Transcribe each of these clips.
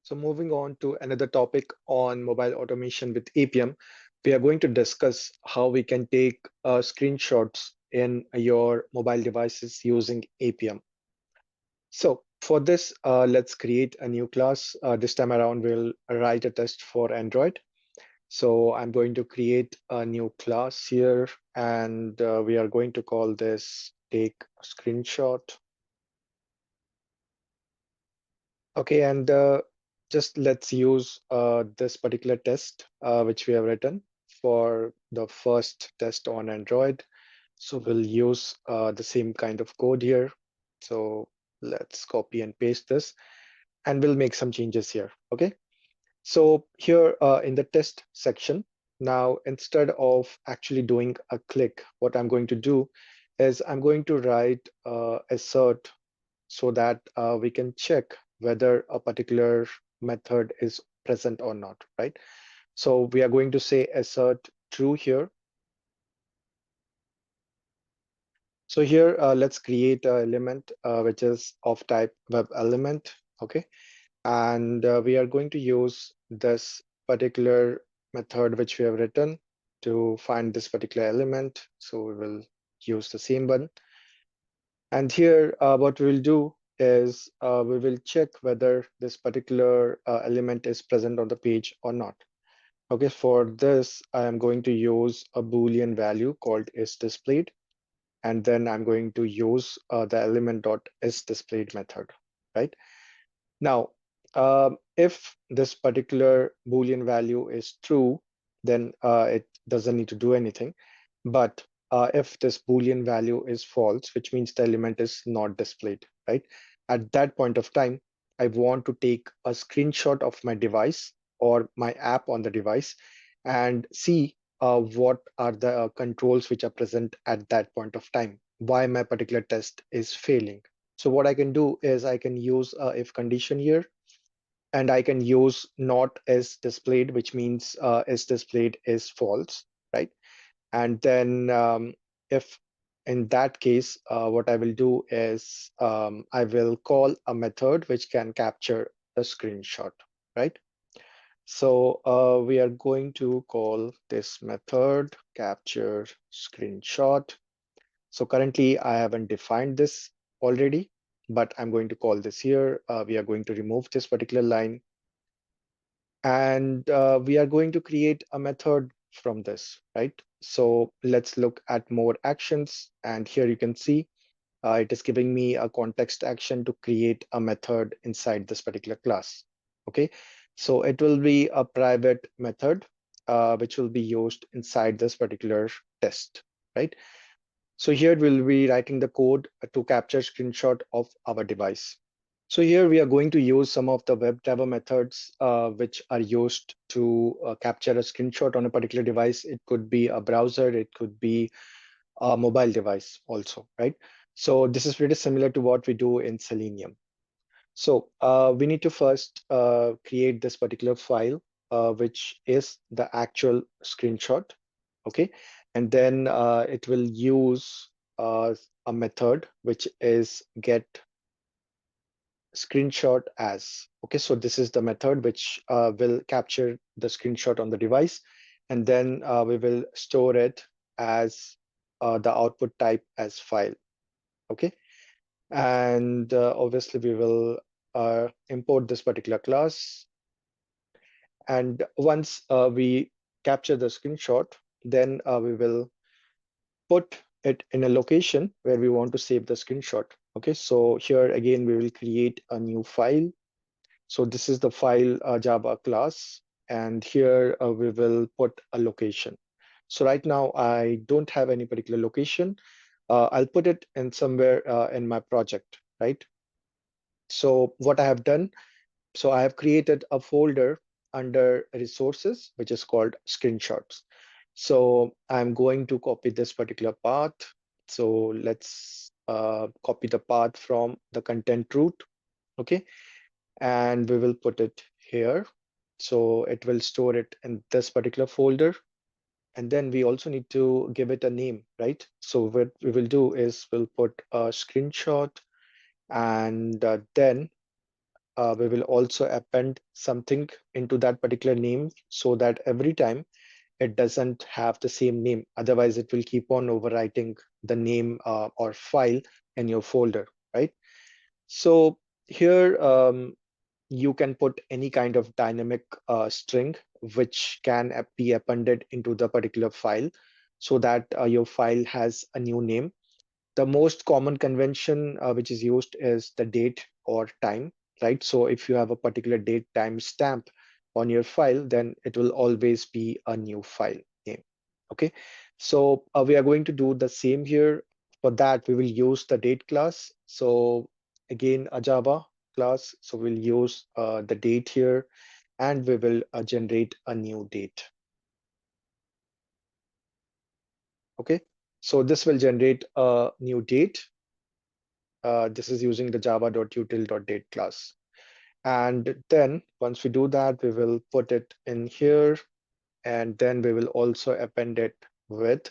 So moving on to another topic on mobile automation with Appium, we are going to discuss how we can take screenshots in your mobile devices using Appium. So for this, let's create a new class. This time around, we'll write a test for Android. So I'm going to create a new class here, and we are going to call this take screenshot. Okay, and just let's use this particular test which we have written for the first test on Android. So we'll use the same kind of code here. So let's copy and paste this, and we'll make some changes here. Okay, so here in the test section, now instead of actually doing a click, what I'm going to do is I'm going to write assert so that we can check whether a particular method is present or not, right? So we are going to say assert true here. So here, let's create an element which is of type web element, okay? And we are going to use this particular method which we have written to find this particular element. So we will use the same one. And here, what we will do is we will check whether this particular element is present on the page or not. Okay, for this, I am going to use a Boolean value called isDisplayed, and then I'm going to use the element.isDisplayed method, right? Now, if this particular Boolean value is true, then it doesn't need to do anything. But if this Boolean value is false, which means the element is not displayed, right? At that point of time, I want to take a screenshot of my device or my app on the device and see what are the controls which are present at that point of time, why my particular test is failing. So what I can do is I can use a if condition here, and I can use not as displayed, which means is displayed is false, right? And then if in that case, what I will do is I will call a method which can capture the screenshot, right? So we are going to call this method capture screenshot. So currently I haven't defined this already, but I'm going to call this here. We are going to remove this particular line, and we are going to create a method from this, right? So let's look at more actions. And here you can see it is giving me a context action to create a method inside this particular class. Okay, so it will be a private method which will be used inside this particular test, right? So here we'll be writing the code to capture screenshot of our device. So here we are going to use some of the WebDriver methods which are used to capture a screenshot on a particular device. It could be a browser, it could be a mobile device also, right? So this is pretty similar to what we do in Selenium. So we need to first create this particular file, which is the actual screenshot, okay? And then it will use a method which is get screenshot as. Okay, so this is the method which will capture the screenshot on the device, and then we will store it as the output type as file. Okay, and obviously we will import this particular class. And once we capture the screenshot, then we will put it in a location where we want to save the screenshot. Okay, so here again we will create a new file. So this is the file Java class, and here we will put a location. So right now I don't have any particular location. I'll put it in somewhere in my project, right? So what I have done, so I have created a folder under resources, which is called screenshots. So I'm going to copy this particular path. So let's copy the path from the content root, okay? And we will put it here. So it will store it in this particular folder. And then we also need to give it a name, right? So what we will do is we'll put a screenshot, and then we will also append something into that particular name so that every time it doesn't have the same name. Otherwise, it will keep on overwriting the name or file in your folder, right? So here you can put any kind of dynamic string which can be appended into the particular file so that your file has a new name. The most common convention which is used is the date or time, right? So if you have a particular date time stamp on your file, then it will always be a new file name. Okay, so we are going to do the same here. For that, we will use the date class. So again, a Java class. So we'll use the date here, and we will generate a new date. Okay, so this will generate a new date. This is using the java.util.date class. And then once we do that, we will put it in here, and then we will also append it with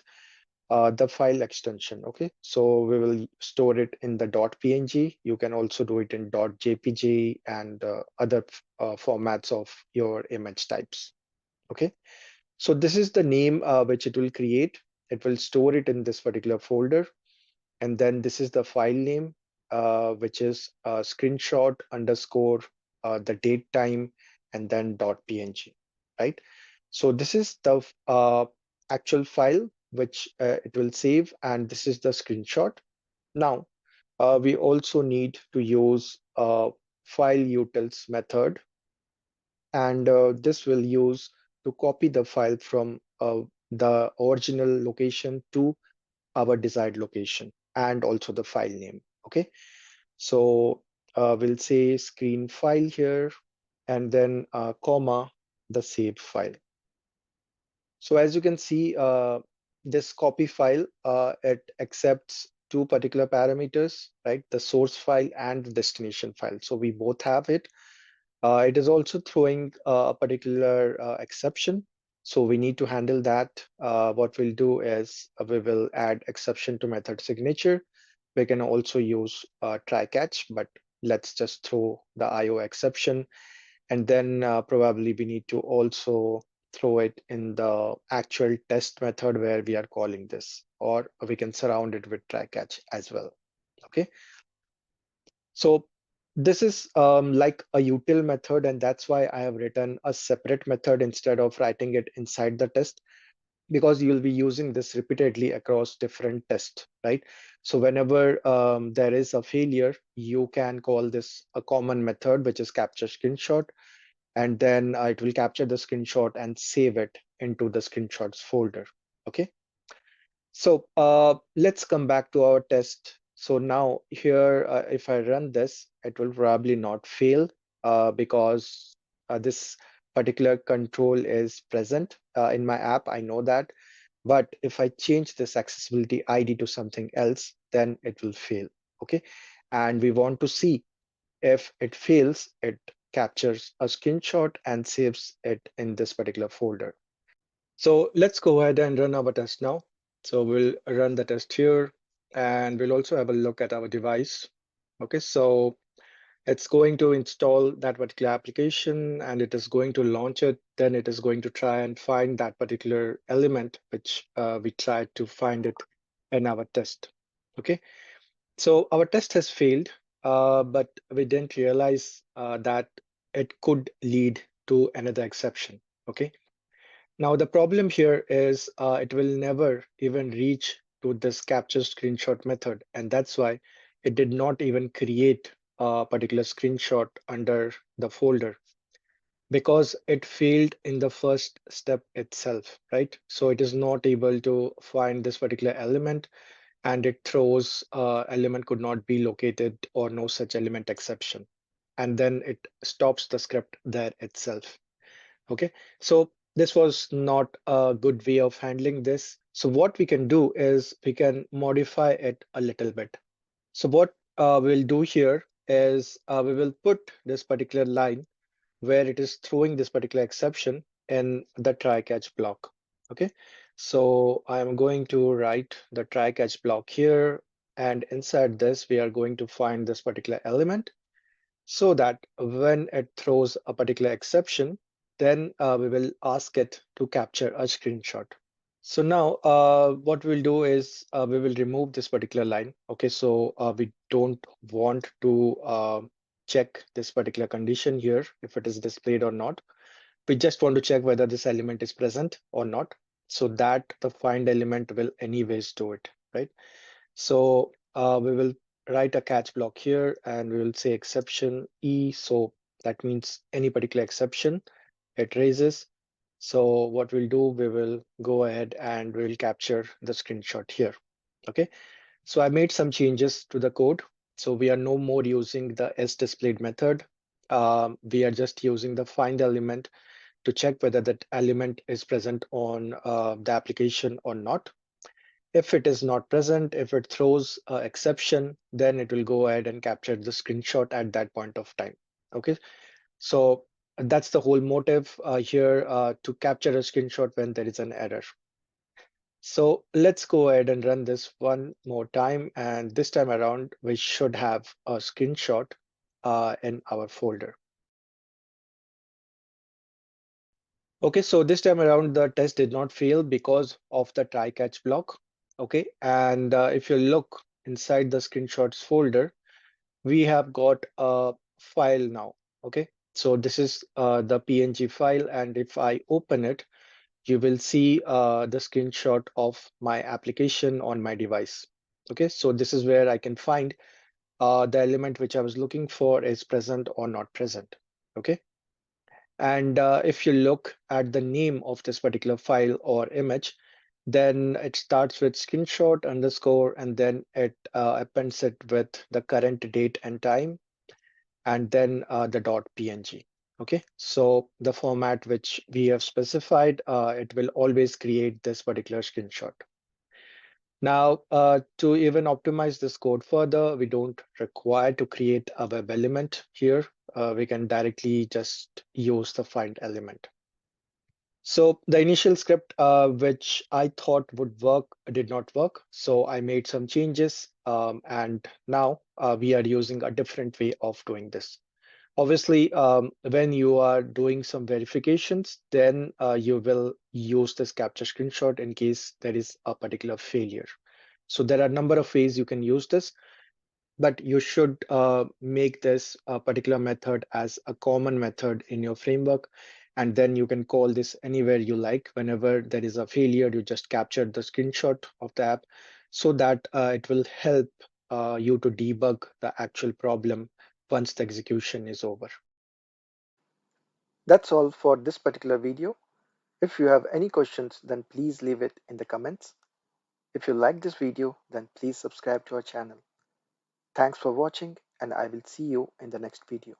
the file extension. Okay, so we will store it in the .png. You can also do it in .jpg and other formats of your image types. Okay, so this is the name which it will create. It will store it in this particular folder. And then this is the file name, which is screenshot underscore the date time and then .png, right? So this is the actual file which it will save, and this is the screenshot. Now, we also need to use file utils method, and this will use to copy the file from the original location to our desired location and also the file name. Okay, so we'll say screen file here and then comma the saved file. So as you can see, this copy file, it accepts two particular parameters, right? The source file and the destination file. So we both have it. It is also throwing a particular exception. So we need to handle that. What we'll do is we will add exception to method signature. We can also use try catch, but let's just throw the IO exception. And then probably we need to also throw it in the actual test method where we are calling this, or we can surround it with try catch as well. Okay. So this is like a util method, and that's why I have written a separate method instead of writing it inside the test, because you'll be using this repeatedly across different tests, right? So whenever there is a failure, you can call this a common method, which is capture screenshot, and then it will capture the screenshot and save it into the screenshots folder. Okay. So let's come back to our test. So now here, if I run this, it will probably not fail because this particular control is present in my app. I know that. But if I change this accessibility ID to something else, then it will fail. Okay. And we want to see if it fails, it captures a screenshot and saves it in this particular folder. So let's go ahead and run our test now. So we'll run the test here, and we'll also have a look at our device. Okay, so it's going to install that particular application and it is going to launch it. Then it is going to try and find that particular element which we tried to find it in our test. Okay, so our test has failed, but we didn't realize that it could lead to another exception. Okay. Now the problem here is it will never even reach to this capture screenshot method, and that's why it did not even create a particular screenshot under the folder because it failed in the first step itself, right? So it is not able to find this particular element, and it throws element could not be located or no such element exception. And then it stops the script there itself. Okay, so this was not a good way of handling this. So what we can do is we can modify it a little bit. So what we'll do here is we will put this particular line where it is throwing this particular exception in the try catch block. Okay, so I'm going to write the try catch block here, and inside this we are going to find this particular element, so that when it throws a particular exception, then we will ask it to capture a screenshot. So now what we'll do is we will remove this particular line. Okay, so we don't want to check this particular condition here, if it is displayed or not. We just want to check whether this element is present or not, so that the find element will anyways do it, right? So we will write a catch block here and we will say exception E. So that means any particular exception it raises. So what we'll do, we will go ahead and we'll capture the screenshot here. Okay. So I made some changes to the code. So we are no more using the sDisplayed method. We are just using the find element to check whether that element is present on the application or not. If it is not present, if it throws an exception, then it will go ahead and capture the screenshot at that point of time. Okay, so that's the whole motive here to capture a screenshot when there is an error. So let's go ahead and run this one more time. And this time around, we should have a screenshot in our folder. Okay, so this time around, the test did not fail because of the try catch block. Okay, and if you look inside the screenshots folder, we have got a file now. Okay, so this is the PNG file, and if I open it, you will see the screenshot of my application on my device. Okay, so this is where I can find the element which I was looking for is present or not present. Okay. And if you look at the name of this particular file or image, then it starts with screenshot underscore, and then it appends it with the current date and time, and then the .png. Okay, so the format which we have specified, it will always create this particular screenshot. Now, to even optimize this code further, we don't require to create a web element here. We can directly just use the find element. So the initial script, which I thought would work, did not work. So I made some changes, and now we are using a different way of doing this. Obviously, when you are doing some verifications, then you will use this capture screenshot in case there is a particular failure. So there are a number of ways you can use this, but you should make this particular method as a common method in your framework. And then you can call this anywhere you like. Whenever there is a failure, you just capture the screenshot of the app so that it will help you to debug the actual problem once the execution is over. That's all for this particular video. If you have any questions, then please leave it in the comments. If you like this video, then please subscribe to our channel. Thanks for watching, and I will see you in the next video.